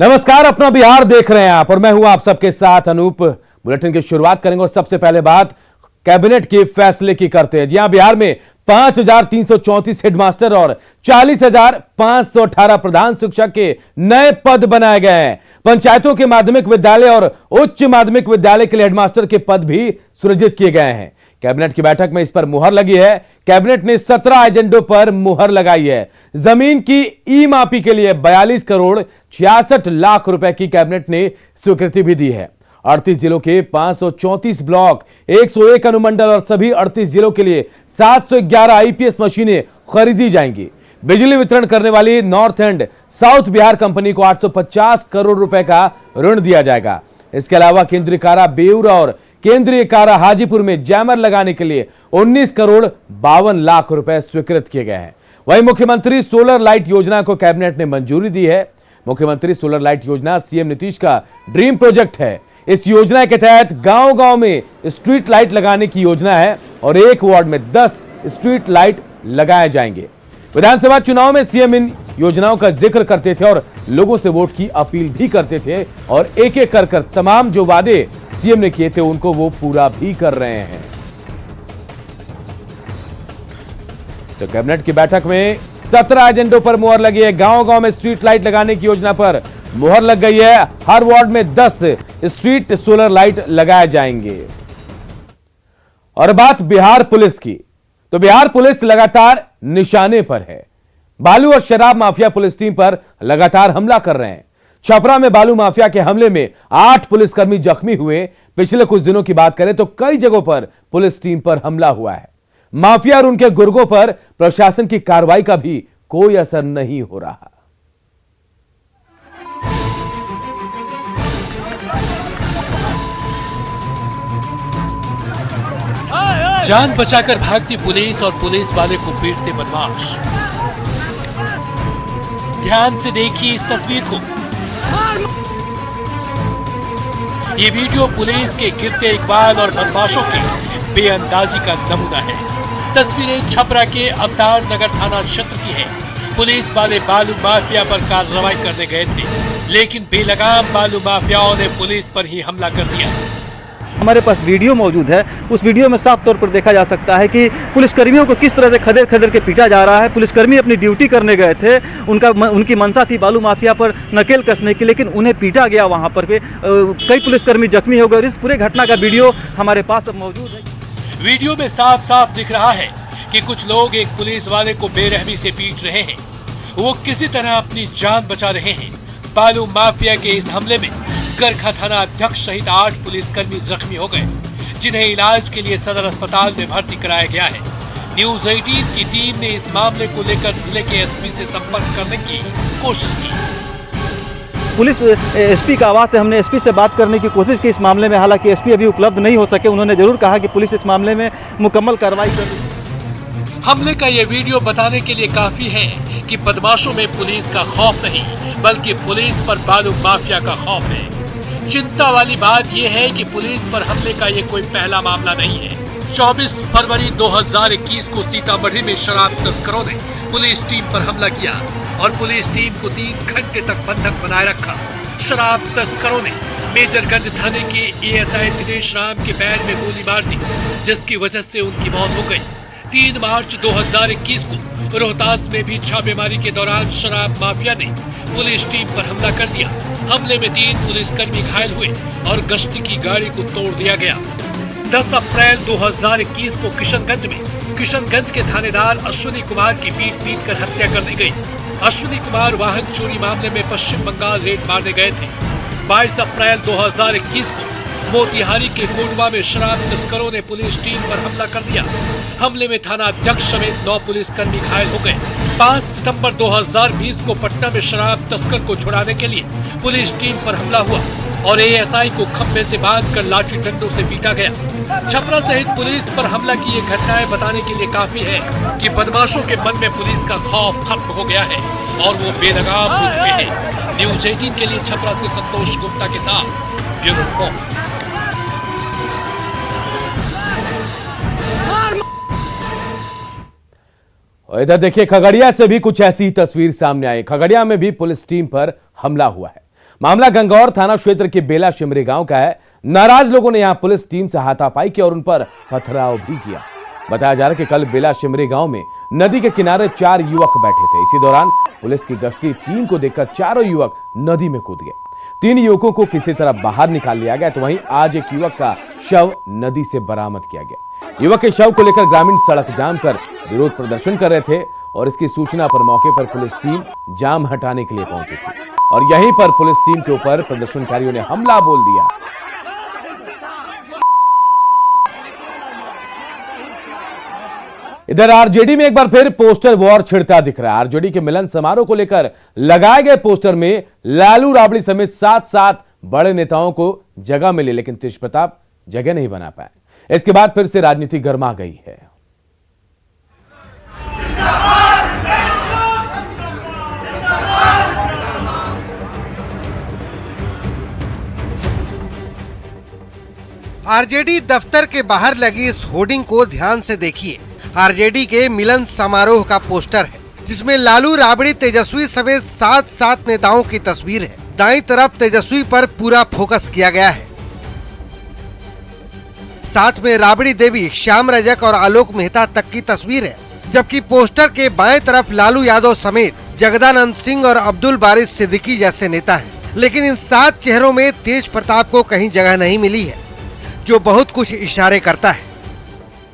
नमस्कार, अपना बिहार देख रहे हैं आप और मैं हूं आप सबके साथ अनूप। बुलेटिन की शुरुआत करेंगे और सबसे पहले बात कैबिनेट के फैसले की करते हैं। जी हां, बिहार में 5,334 हेडमास्टर और 40,518 प्रधान शिक्षक के नए पद बनाए गए हैं। पंचायतों के माध्यमिक विद्यालय और उच्च माध्यमिक विद्यालय के लिए हेडमास्टर के पद भी सृजित किए गए हैं। कैबिनेट की बैठक में इस पर मुहर लगी है। कैबिनेट ने 17 एजेंडों पर मुहर लगाई है। जमीन की ई मापी के लिए 42 करोड़ 66 लाख रुपए की कैबिनेट ने स्वीकृति भी दी है। 38 जिलों के 534 ब्लॉक, 101 अनुमंडल और सभी 38 जिलों के लिए 711 आईपीएस मशीनें खरीदी जाएंगी। बिजली वितरण करने वाली north and south Bihar company को 850 करोड़ रुपए का ऋण दिया जाएगा। इसके अलावा केंद्रीय कारा बेऊर और केंद्रीय कारा हाजीपुर में जैमर लगाने के लिए 19 करोड़ 52 लाख रुपए स्वीकृत किए गए हैं। वहीं मुख्यमंत्री सोलर लाइट योजना को कैबिनेट ने मंजूरी दी है। मुख्यमंत्री सोलर लाइट योजना सीएम नीतीश का ड्रीम प्रोजेक्ट है। इस योजना के तहत गांव-गांव में स्ट्रीट लाइट लगाने की योजना है और एक वार्ड में 10 स्ट्रीट लाइट लगाए जाएंगे। विधानसभा चुनाव में सीएम इन योजनाओं का जिक्र करते थे और लोगों से वोट की अपील भी करते थे और एक एक कर तमाम जो वादे सीएम ने किए थे उनको वो पूरा भी कर रहे हैं। तो कैबिनेट की बैठक में 17 एजेंडों पर मुहर लगी है। गांव-गांव में स्ट्रीट लाइट लगाने की योजना पर मुहर लग गई है। हर वार्ड में 10 स्ट्रीट सोलर लाइट लगाए जाएंगे। और बात बिहार पुलिस की, तो बिहार पुलिस लगातार निशाने पर है। बालू और शराब माफिया पुलिस टीम पर लगातार हमला कर रहे हैं। छपरा में बालू माफिया के हमले में 8 पुलिसकर्मी जख्मी हुए। पिछले कुछ दिनों की बात करें तो कई जगहों पर पुलिस टीम पर हमला हुआ है। माफिया और उनके गुर्गों पर प्रशासन की कार्रवाई का भी कोई असर नहीं हो रहा। जान बचाकर भागती पुलिस और पुलिस वाले को पीटते बदमाश। ध्यान से देखिए इस तस्वीर को। ये वीडियो पुलिस के गिरते इकबाल और बदमाशों की बेअंदाजी का नमूना है। तस्वीरें छपरा के अवतार नगर थाना क्षेत्र की है। पुलिस वाले बालू माफिया पर कार्रवाई करने गए थे, लेकिन बेलगाम बालू माफियाओं ने पुलिस पर ही हमला कर दिया। हमारे पास वीडियो मौजूद है। उस वीडियो में साफ तौर पर देखा जा सकता है कि पुलिसकर्मियों को किस तरह से खदेड़ खदेड़ के पीटा जा रहा है। पुलिसकर्मी अपनी ड्यूटी करने गए थे, उनकी मंशा थी बालू माफिया पर नकेल कसने की, लेकिन उन्हें पीटा गया वहां पर कई पुलिसकर्मी जख्मी हो गए। और इस पूरे घटना का वीडियो हमारे पास मौजूद है। वीडियो में साफ साफ दिख रहा है कि कुछ लोग एक पुलिस वाले को बेरहमी से पीट रहे हैं। वो किसी तरह अपनी जान बचा रहे हैं। बालू माफिया के इस हमले में करखा थाना अध्यक्ष सहित 8 पुलिसकर्मी जख्मी हो गए, जिन्हें इलाज के लिए सदर अस्पताल में भर्ती कराया गया है। न्यूज़ 18 की टीम ने इस मामले को लेकर जिले के एसपी से संपर्क करने की कोशिश की। पुलिस एसपी का आवाज से हमने एसपी से बात करने की कोशिश की इस मामले में। हालांकि एसपी अभी उपलब्ध नहीं हो सके। उन्होंने जरूर कहा कि पुलिस इस मामले में मुकम्मल कार्रवाई कर रही। हमले का ये वीडियो बताने के लिए काफी है कि बदमाशों में पुलिस का खौफ नहीं, बल्कि पुलिस पर बालू माफिया का खौफ है। चिंता वाली बात यह है कि पुलिस पर हमले का ये कोई पहला मामला नहीं है। 24 फरवरी 2021 को सीतामढ़ी में शराब तस्करों ने पुलिस टीम पर हमला किया और पुलिस टीम को 3 घंटे तक बंधक बनाए रखा। शराब तस्करों ने मेजरगंज थाने के एएसआई दिनेश राम के पैर में गोली मार दी, जिसकी वजह से उनकी मौत हो गई। 3 मार्च 2021 को रोहतास में भी छापेमारी के दौरान शराब माफिया ने पुलिस टीम पर हमला कर दिया। हमले में 3 पुलिसकर्मी घायल हुए और गश्ती की गाड़ी को तोड़ दिया गया। 10 अप्रैल 2021 को किशनगंज के थानेदार अश्विनी कुमार की पीट कर हत्या कर दी गई। अश्विनी कुमार वाहन चोरी मामले में पश्चिम बंगाल रेड मारने गए थे। 22 अप्रैल 2021 को मोतिहारी के कोटवा में शराब तस्करों ने पुलिस टीम पर हमला कर दिया। हमले में थाना अध्यक्ष समेत 9 पुलिसकर्मी घायल हो गए। 5 सितंबर 2020 को पटना में शराब तस्कर को छुड़ाने के लिए पुलिस टीम पर हमला हुआ और एएसआई को खंभे से बांधकर लाठी डंडों से पीटा गया। छपरा सहित पुलिस पर हमला की ये घटनाएं बताने के लिए काफी है कि बदमाशों के मन में पुलिस का खौफ खत्म हो गया है और वो बेलगाम हो चुके हैं। न्यूज़ 18 के लिए छपरा से संतोष गुप्ता के साथ ब्यूरो रिपोर्ट। और इधर देखिए, खगड़िया से भी कुछ ऐसी तस्वीर सामने आई। खगड़िया में भी पुलिस टीम पर हमला हुआ है। मामला गंगौर थाना क्षेत्र के बेला शिमरी गांव का है। नाराज लोगों ने यहां पुलिस टीम से हाथापाई की और उन पर पथराव भी किया। बताया जा रहा है कि कल बेला शिमरी गांव में नदी के किनारे 4 युवक बैठे थे। इसी दौरान पुलिस की गश्ती टीम को देखकर चारों युवक नदी में कूद गए। 3 युवकों को किसी तरह बाहर निकाल लिया गया, तो वहीं आज एक युवक का शव नदी से बरामद किया गया। युवक के शव को लेकर ग्रामीण सड़क जाम कर विरोध प्रदर्शन कर रहे थे और इसकी सूचना पर मौके पर पुलिस टीम जाम हटाने के लिए पहुंची थी और यहीं पर पुलिस टीम के ऊपर प्रदर्शनकारियों ने हमला बोल दिया। इधर आरजेडी में एक बार फिर पोस्टर वॉर छिड़ता दिख रहा है। आरजेडी के मिलन समारोह को लेकर लगाए गए पोस्टर में लालू राबड़ी समेत 7 बड़े नेताओं को जगह मिली, लेकिन तेज प्रताप जगह नहीं बना पाए। इसके बाद फिर से राजनीति गर्मा गई है। आरजेडी दफ्तर के बाहर लगी इस होर्डिंग को ध्यान से देखिए। आरजेडी के मिलन समारोह का पोस्टर है, जिसमें लालू राबड़ी तेजस्वी समेत 7 नेताओं की तस्वीर है। दाईं तरफ तेजस्वी पर पूरा फोकस किया गया है, साथ में राबड़ी देवी, श्याम रजक और आलोक मेहता तक की तस्वीर है, जबकि पोस्टर के बाएं तरफ लालू यादव समेत जगदानंद सिंह और अब्दुल बारिश सिद्दीकी जैसे नेता हैं। लेकिन इन 7 चेहरों में तेज प्रताप को कहीं जगह नहीं मिली है, जो बहुत कुछ इशारे करता है।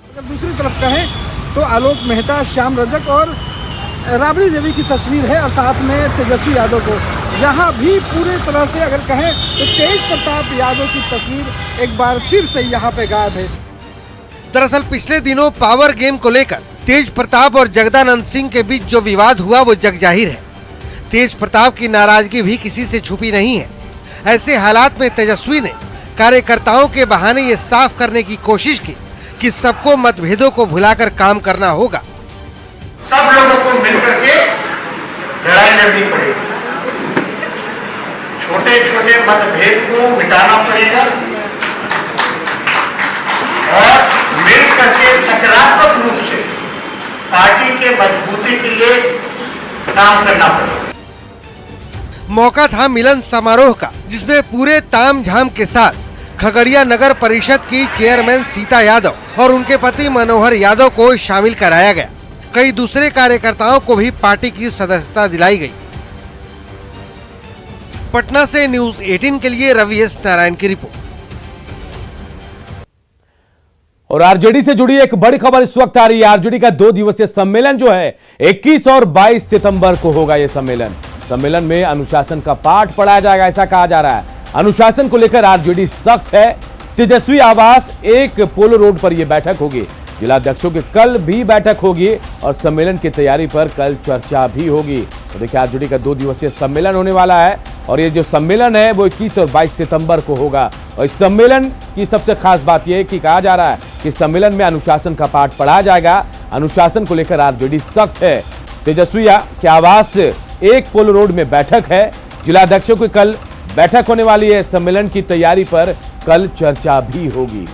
अगर दूसरी तरफ कहें तो आलोक मेहता, श्याम रजक और राबड़ी देवी की तस्वीर है और साथ में तेजस्वी यादव को। यहाँ भी पूरी तरह से अगर कहें तो तेज प्रताप यादव की तस्वीर एक बार फिर से यहाँ पे गायब है। दरअसल पिछले दिनों पावर गेम को लेकर तेज प्रताप और जगदानंद सिंह के बीच जो विवाद हुआ वो जग जाहिर है। तेज प्रताप की नाराजगी भी किसी से छुपी नहीं है। ऐसे हालात में तेजस्वी ने कार्यकर्ताओं के बहाने ये साफ करने की कोशिश की कि सबको मतभेदों को भुलाकर काम करना होगा। सब लोगों को मिलकर के लड़ाई लड़नी पड़ेगी। छोटे छोटे मतभेद को मिटाना पड़ेगा और मिलकर के सकारात्मक रूप से पार्टी के मजबूती के लिए काम करना पड़ेगा। मौका था मिलन समारोह का, जिसमें पूरे तामझाम के साथ खगड़िया नगर परिषद की चेयरमैन सीता यादव और उनके पति मनोहर यादव को शामिल कराया गया। कई दूसरे कार्यकर्ताओं को भी पार्टी की सदस्यता दिलाई गई। पटना से न्यूज 18 के लिए रवि एस नारायण की रिपोर्ट। और आरजेडी से जुड़ी एक बड़ी खबर इस वक्त आ रही है। आरजेडी का 2 दिवसीय सम्मेलन जो है 21 और 22 सितंबर को होगा। यह सम्मेलन में अनुशासन का पाठ पढ़ाया जाएगा, ऐसा कहा जा रहा है। अनुशासन को लेकर आरजेडी सख्त है। तेजस्वी आवास 1 पोलो रोड पर यह बैठक होगी। जिलाध्यक्षों की कल भी बैठक होगी और सम्मेलन की तैयारी पर कल चर्चा भी होगी। तो देखिए, आरजेडी का 2 दिवसीय सम्मेलन होने वाला है और ये जो सम्मेलन है वो 21 और 22 सितंबर को होगा। और इस सम्मेलन की सबसे खास बात यह है कि कहा जा रहा है कि सम्मेलन में अनुशासन का पाठ पढ़ाया जाएगा। अनुशासन को लेकर आरजेडी सख्त है। तेजस्वी के आवास 1 पोलो रोड में बैठक है। जिलाध्यक्षों की कल बैठक होने वाली है। सम्मेलन की तैयारी पर कल चर्चा भी होगी।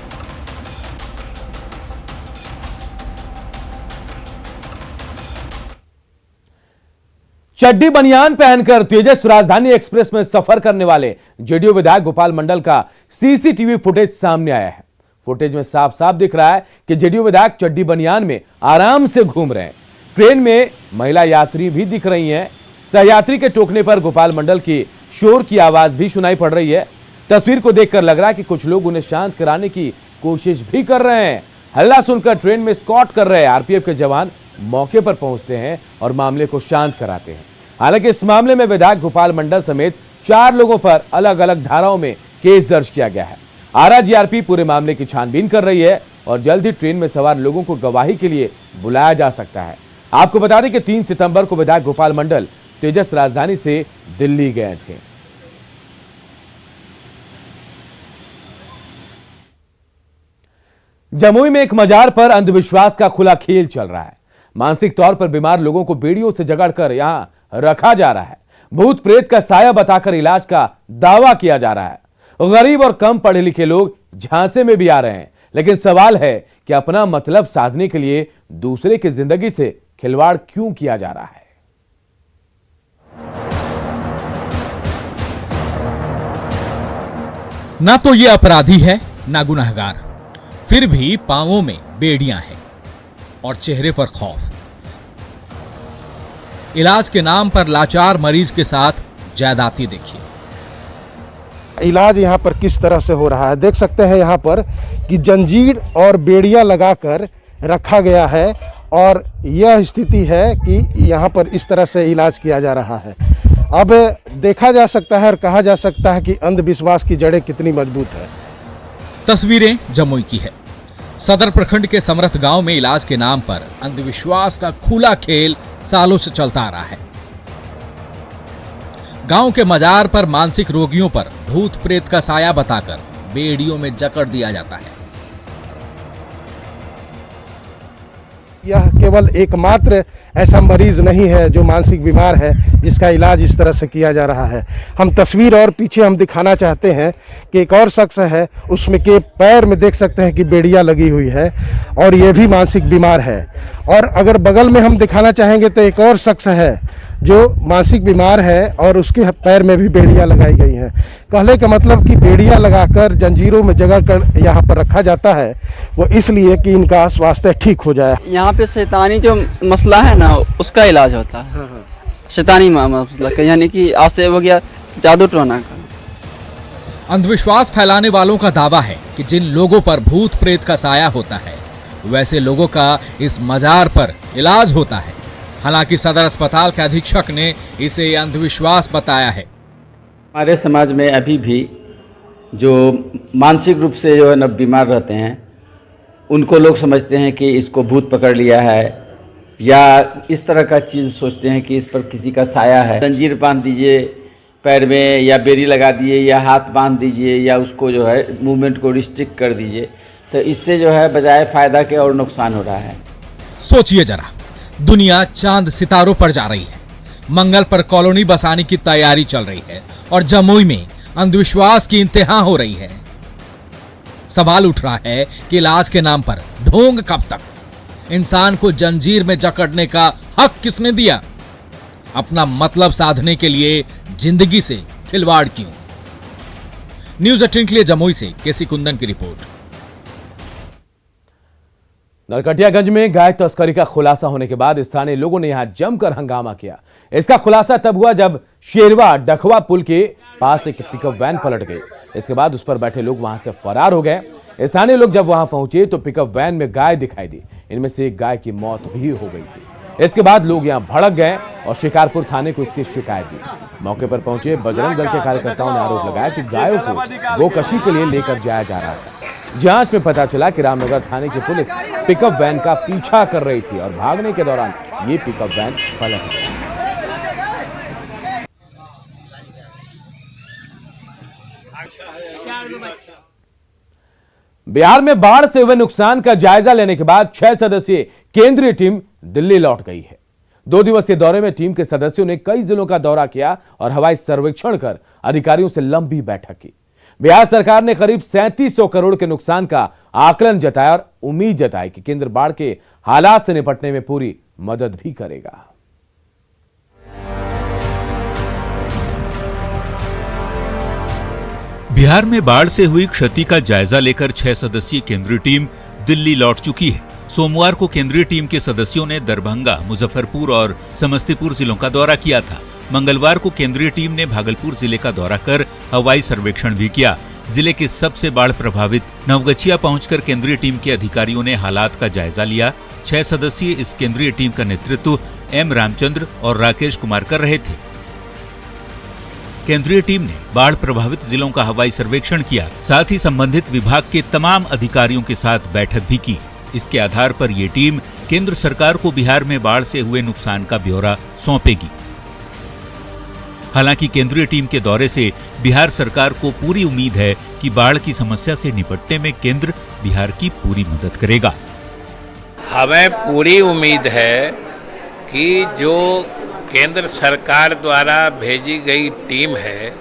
चड्डी बनियान पहनकर तेजस राजधानी एक्सप्रेस में सफर करने वाले जेडीयू विधायक गोपाल मंडल का सीसीटीवी फुटेज सामने आया है। फुटेज में साफ साफ दिख रहा है कि जेडीयू विधायक चड्डी बनियान में आराम से घूम रहे हैं। ट्रेन में महिला यात्री भी दिख रही हैं। सहयात्री के टोकने पर गोपाल मंडल की शोर की आवाज भी सुनाई पड़ रही है। तस्वीर को देखकर लग रहा है कि कुछ लोग उन्हें शांत कराने की कोशिश भी कर रहे हैं। हल्ला सुनकर ट्रेन में स्कॉट कर रहे आरपीएफ के जवान मौके पर पहुंचते हैं और मामले को शांत कराते हैं। हालांकि इस मामले में विधायक गोपाल मंडल समेत 4 लोगों पर अलग अलग धाराओं में केस दर्ज किया गया है। आरा जीआरपी पूरे मामले की छानबीन कर रही है और जल्द ही ट्रेन में सवार लोगों को गवाही के लिए बुलाया जा सकता है। आपको बता दें कि 3 सितंबर को विधायक गोपाल मंडल तेजस राजधानी से दिल्ली गए थे। जमुई में एक मजार पर अंधविश्वास का खुला खेल चल रहा है। मानसिक तौर पर बीमार लोगों को बेड़ियों से जकड़कर यहां रखा जा रहा है। भूत प्रेत का साया बताकर इलाज का दावा किया जा रहा है। गरीब और कम पढ़े लिखे लोग झांसे में भी आ रहे हैं, लेकिन सवाल है कि अपना मतलब साधने के लिए दूसरे की जिंदगी से खिलवाड़ क्यों किया जा रहा है। ना तो ये अपराधी है ना गुनहगार, फिर भी पांवों में बेड़ियां हैं और चेहरे पर खौफ। इलाज के नाम पर लाचार मरीज के साथ ज्यादती देखिए। इलाज यहाँ पर किस तरह से हो रहा है देख सकते हैं। यहाँ पर कि जंजीर और बेड़ियां लगाकर रखा गया है और यह स्थिति है कि यहाँ पर इस तरह से इलाज किया जा रहा है। अब देखा जा सकता है और कहा जा सकता है कि अंधविश्वास की जड़ें कितनी मजबूत है। तस्वीरें जमुई की है। सदर प्रखंड के समरथ गांव में इलाज के नाम पर अंधविश्वास का खुला खेल सालों से चलता आ रहा है। गांव के मजार पर मानसिक रोगियों पर भूत प्रेत का साया बताकर बेड़ियों में जकड़ दिया जाता है। यह केवल एकमात्र ऐसा मरीज नहीं है जो मानसिक बीमार है जिसका इलाज इस तरह से किया जा रहा है। हम तस्वीर और पीछे हम दिखाना चाहते हैं कि एक और शख्स है, उसमें के पैर में देख सकते हैं कि बेड़ियां लगी हुई है और ये भी मानसिक बीमार है। और अगर बगल में हम दिखाना चाहेंगे तो एक और शख्स है जो मानसिक बीमार है और उसके पैर में भी बेड़ियां लगाई गई हैं। कहने का मतलब कि बेड़ियां लगाकर जंजीरों में जगड़ कर यहाँ पर रखा जाता है वो इसलिए कि इनका स्वास्थ्य ठीक हो जाए। यहाँ पे शैतानी जो मसला है ना उसका इलाज होता है। शैतानी मसला का यानी कि आज से हो गया जादू टोना का। अंधविश्वास फैलाने वालों का दावा है कि जिन लोगों पर भूत प्रेत का साया होता है वैसे लोगों का इस मजार पर इलाज होता है। हालांकि सदर अस्पताल के अधीक्षक ने इसे अंधविश्वास बताया है। हमारे समाज में अभी भी जो मानसिक रूप से जो है न बीमार रहते हैं उनको लोग समझते हैं कि इसको भूत पकड़ लिया है या इस तरह का चीज़ सोचते हैं कि इस पर किसी का साया है। जंजीर बांध दीजिए पैर में या बेड़ी लगा दीजिए या हाथ बांध दीजिए या उसको जो है मूवमेंट को रिस्ट्रिक्ट कर दीजिए, तो इससे जो है बजाय फायदा के और नुकसान हो रहा है। सोचिए जरा, दुनिया चांद सितारों पर जा रही है, मंगल पर कॉलोनी बसाने की तैयारी चल रही है और जमुई में अंधविश्वास की इंतहा हो रही है। सवाल उठ रहा है कि इलाज के नाम पर ढोंग कब तक? इंसान को जंजीर में जकड़ने का हक किसने दिया? अपना मतलब साधने के लिए जिंदगी से खिलवाड़ क्यों? न्यूज़ 18 के लिए जमुई से केसी कुंदन की रिपोर्ट। नरकटियागंज में गाय तस्करी का खुलासा होने के बाद स्थानीय लोगों ने यहां जमकर हंगामा किया। इसका खुलासा तब हुआ जब शेरवा डखवा पुल के पास एक पिकअप वैन पलट गई। इसके बाद उस पर बैठे लोग वहां से फरार हो गए। स्थानीय लोग जब वहां पहुंचे तो पिकअप वैन में गाय दिखाई दी। इनमें से एक गाय की मौत भी हो गई थी। इसके बाद लोग यहां भड़क गए और शिकारपुर थाने को इसकी शिकायत दी। मौके पर पहुंचे बजरंग दल के कार्यकर्ताओं ने आरोप लगाया कि गायों को गोकशी के लिए लेकर जाया जा रहा था। जांच में पता चला कि रामनगर थाने की पुलिस पिकअप वैन का पीछा कर रही थी और भागने के दौरान ये पिकअप वैन पलट गई। बिहार में बाढ़ से हुए नुकसान का जायजा लेने के बाद 6 सदस्यीय केंद्रीय टीम दिल्ली लौट गई है। 2 दिवसीय दौरे में टीम के सदस्यों ने कई जिलों का दौरा किया और हवाई सर्वेक्षण कर अधिकारियों से लंबी बैठक की। बिहार सरकार ने करीब 3700 करोड़ के नुकसान का आकलन जताया और उम्मीद जताई कि केंद्र बाढ़ के हालात से निपटने में पूरी मदद भी करेगा। बिहार में बाढ़ से हुई क्षति का जायजा लेकर 6 सदस्यीय केंद्रीय टीम दिल्ली लौट चुकी है। सोमवार को केंद्रीय टीम के सदस्यों ने दरभंगा, मुजफ्फरपुर और समस्तीपुर जिलों का दौरा किया था। मंगलवार को केंद्रीय टीम ने भागलपुर जिले का दौरा कर हवाई सर्वेक्षण भी किया। जिले के सबसे बाढ़ प्रभावित नवगछिया पहुंचकर केंद्रीय टीम के अधिकारियों ने हालात का जायजा लिया। 6 सदस्यीय इस केंद्रीय टीम का नेतृत्व एम रामचंद्र और राकेश कुमार कर रहे थे। केंद्रीय टीम ने बाढ़ प्रभावित जिलों का हवाई सर्वेक्षण किया, साथ ही संबंधित विभाग के तमाम अधिकारियों के साथ बैठक भी की। इसके आधार पर ये टीम केंद्र सरकार को बिहार में बाढ़ से हुए नुकसान का ब्यौरा सौंपेगी। हालांकि केंद्रीय टीम के दौरे से बिहार सरकार को पूरी उम्मीद है कि बाढ़ की समस्या से निपटने में केंद्र बिहार की पूरी मदद करेगा। हमें पूरी उम्मीद है कि जो केंद्र सरकार द्वारा भेजी गई टीम है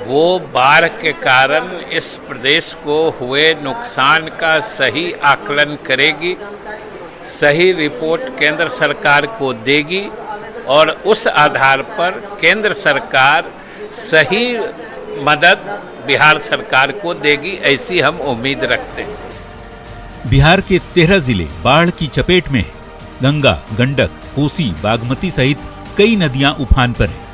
वो बाढ़ के कारण इस प्रदेश को हुए नुकसान का सही आकलन करेगी, सही रिपोर्ट केंद्र सरकार को देगी और उस आधार पर केंद्र सरकार सही मदद बिहार सरकार को देगी, ऐसी हम उम्मीद रखते हैं। बिहार के 13 जिले बाढ़ की चपेट में हैं। गंगा, गंडक, कोसी, बागमती सहित कई नदियां उफान पर हैं।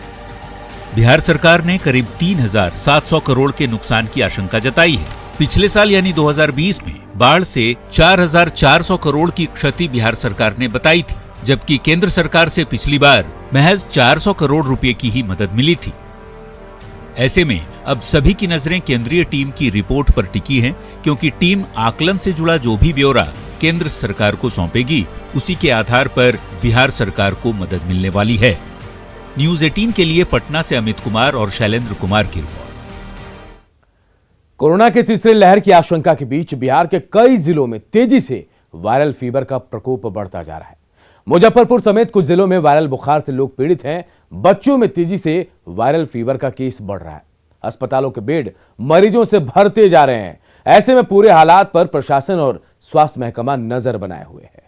बिहार सरकार ने करीब 3,700 करोड़ के नुकसान की आशंका जताई है। पिछले साल यानी 2020 में बाढ़ से 4,400 करोड़ की क्षति बिहार सरकार ने बताई थी, जबकि केंद्र सरकार से पिछली बार महज 400 करोड़ रुपए की ही मदद मिली थी। ऐसे में अब सभी की नजरें केंद्रीय टीम की रिपोर्ट पर टिकी हैं, क्योंकि टीम आकलन से जुड़ा जो भी ब्यौरा केंद्र सरकार को सौंपेगी, उसी के आधार पर बिहार सरकार को मदद मिलने वाली है। न्यूज़ 18 के लिए पटना से अमित कुमार और शैलेंद्र कुमार की रिपोर्ट। कोरोना की तीसरी लहर की आशंका के बीच बिहार के कई जिलों में तेजी से वायरल फीवर का प्रकोप बढ़ता जा रहा है। मुजफ्फरपुर समेत कुछ जिलों में वायरल बुखार से लोग पीड़ित हैं। बच्चों में तेजी से वायरल फीवर का केस बढ़ रहा है। अस्पतालों के बेड मरीजों से भरते जा रहे हैं। ऐसे में पूरे हालात पर प्रशासन और स्वास्थ्य महकमा नजर बनाए हुए है।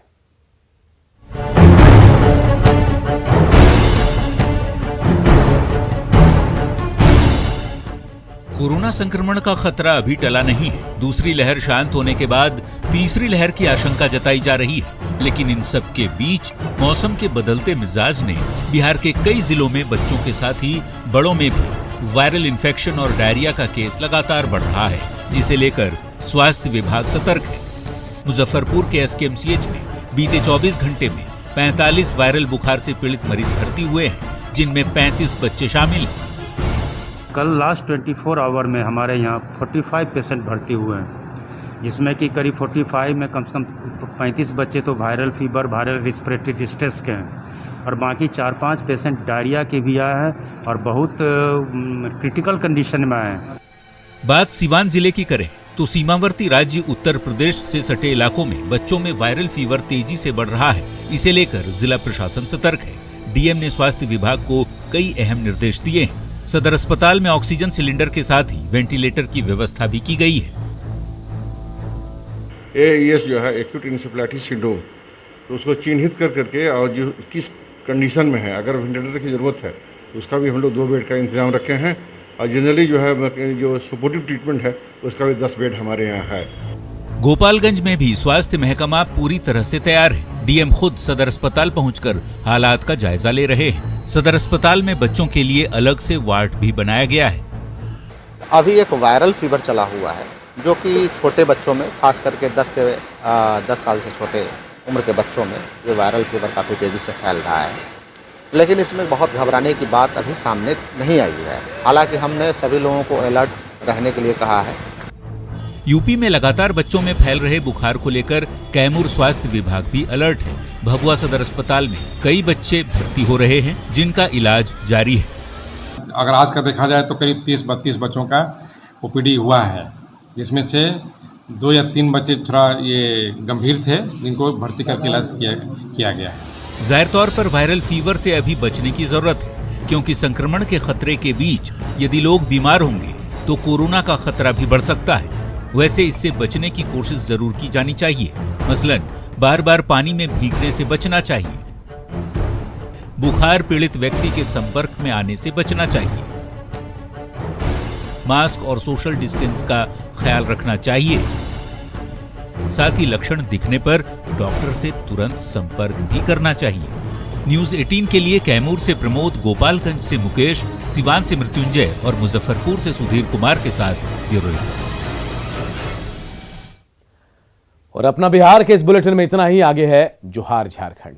कोरोना संक्रमण का खतरा अभी टला नहीं है। दूसरी लहर शांत होने के बाद तीसरी लहर की आशंका जताई जा रही है, लेकिन इन सब के बीच मौसम के बदलते मिजाज ने बिहार के कई जिलों में बच्चों के साथ ही बड़ों में भी वायरल इन्फेक्शन और डायरिया का केस लगातार बढ़ रहा है, जिसे लेकर स्वास्थ्य विभाग सतर्क है। मुजफ्फरपुर के एसकेएमसीएच में बीते 24 घंटे में 45 वायरल बुखार से पीड़ित मरीज भर्ती हुए हैं, जिनमें 35 बच्चे शामिल हैं। कल लास्ट 24 आवर में हमारे यहाँ 45 पेशेंट भर्ती हुए हैं, जिसमें कि करीब 45 में कम से कम 35 बच्चे तो viral fever, viral respiratory distress के हैं और बाकी 4-5 पेशेंट डायरिया के भी आए हैं और बहुत क्रिटिकल कंडीशन में आए हैं। बात सीवान जिले की करें तो सीमावर्ती राज्य उत्तर प्रदेश से सटे इलाकों में बच्चों में वायरल फीवर तेजी से बढ़ रहा है। इसे लेकर जिला प्रशासन सतर्क है। डीएम ने स्वास्थ्य विभाग को कई अहम निर्देश दिए हैं। सदर अस्पताल में ऑक्सीजन सिलेंडर के साथ ही वेंटिलेटर की व्यवस्था भी की गई है। AES जो है एक्यूट इंसेफ्लाइटिस सिंड्रोम, तो उसको चिन्हित कर करके और जो किस कंडीशन में है, अगर वेंटिलेटर की ज़रूरत है तो उसका भी हम लोग 2 बेड का इंतजाम रखे हैं और जनरली जो है जो सपोर्टिव ट्रीटमेंट है उसका भी 10 बेड हमारे यहाँ है। गोपालगंज में भी स्वास्थ्य महकमा पूरी तरह से तैयार है। डीएम खुद सदर अस्पताल पहुंचकर हालात का जायजा ले रहे हैं। सदर अस्पताल में बच्चों के लिए अलग से वार्ड भी बनाया गया है। अभी एक वायरल फीवर चला हुआ है जो कि छोटे बच्चों में, खास करके 10 साल से छोटे उम्र के बच्चों में ये वायरल फीवर काफ़ी तेज़ी से फैल रहा है, लेकिन इसमें बहुत घबराने की बात अभी सामने नहीं आई है। हालांकि हमने सभी लोगों को अलर्ट रहने के लिए कहा है। यूपी में लगातार बच्चों में फैल रहे बुखार को लेकर कैमूर स्वास्थ्य विभाग भी अलर्ट है। भभुआ सदर अस्पताल में कई बच्चे भर्ती हो रहे हैं, जिनका इलाज जारी है। अगर आज का देखा जाए तो करीब 30-32 बच्चों का ओपीडी हुआ है, जिसमें से 2 या 3 बच्चे थोड़ा ये गंभीर थे, जिनको भर्ती करके इलाज किया गया है। जाहिर तौर पर वायरल फीवर से अभी बचने की जरूरत है, क्योंकि संक्रमण के खतरे के बीच यदि लोग बीमार होंगे तो कोरोना का खतरा भी बढ़ सकता है। वैसे इससे बचने की कोशिश जरूर की जानी चाहिए। मसलन बार बार पानी में भीगने से बचना चाहिए, बुखार पीड़ित व्यक्ति के संपर्क में आने से बचना चाहिए, मास्क और सोशल डिस्टेंस का ख्याल रखना चाहिए। साथ ही लक्षण दिखने पर डॉक्टर से तुरंत संपर्क भी करना चाहिए। न्यूज़ 18 के लिए कैमूर से प्रमोद, गोपालगंज से मुकेश, सिवान से मृत्युंजय और मुजफ्फरपुर से सुधीर कुमार के साथ ब्यूरो रिपोर्ट। और अपना बिहार के इस बुलेटिन में इतना ही। आगे है जोहार झारखंड।